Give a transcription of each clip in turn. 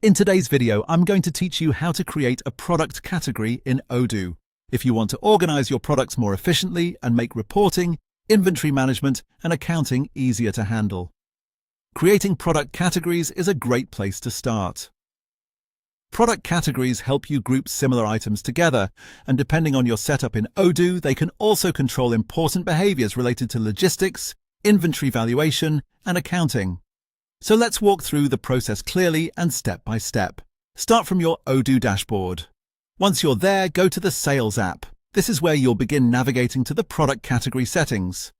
In today's video, I'm going to teach you how to create a product category in Odoo if you want to organize your products more efficiently and make reporting, inventory management, and accounting easier to handle. Creating product categories is a great place to start. Product categories help you group similar items together, and depending on your setup in Odoo, they can also control important behaviors related to logistics, inventory valuation, and accounting. So let's walk through the process clearly and step by step. Start from your Odoo dashboard. Once you're there, go to the Sales app. This is where you'll begin navigating to the product category settings.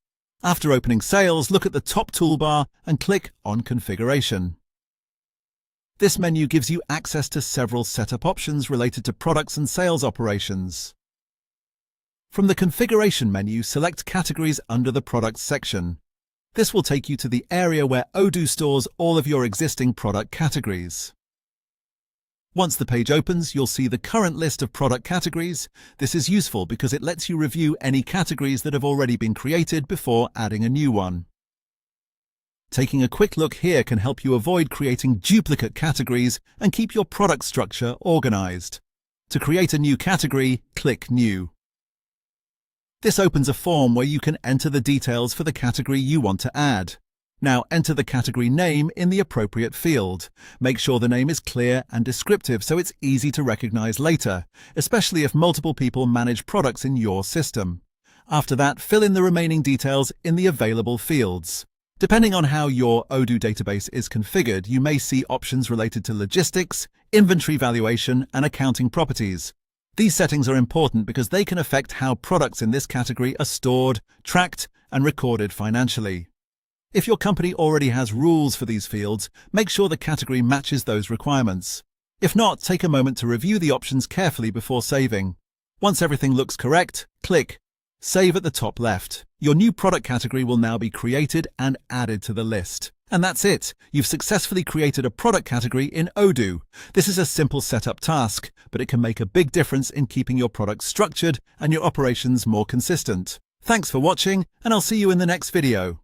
After opening Sales, look at the top toolbar and click on Configuration. This menu gives you access to several setup options related to products and sales operations. From the Configuration menu, select Categories under the Products section. This will take you to the area where Odoo stores all of your existing product categories. Once the page opens, you'll see the current list of product categories. This is useful because it lets you review any categories that have already been created before adding a new one. Taking a quick look here can help you avoid creating duplicate categories and keep your product structure organized. To create a new category, click New. This opens a form where you can enter the details for the category you want to add. Now enter the category name in the appropriate field. Make sure the name is clear and descriptive so it's easy to recognize later, especially if multiple people manage products in your system. After that, fill in the remaining details in the available fields. Depending on how your Odoo database is configured, you may see options related to logistics, inventory valuation, and accounting properties. These settings are important because they can affect how products in this category are stored, tracked, and recorded financially. If your company already has rules for these fields, make sure the category matches those requirements. If not, take a moment to review the options carefully before saving. Once everything looks correct, click Save at the top left. Your new product category will now be created and added to the list. And that's it. You've successfully created a product category in Odoo. This is a simple setup task, but it can make a big difference in keeping your products structured and your operations more consistent. Thanks for watching, and I'll see you in the next video.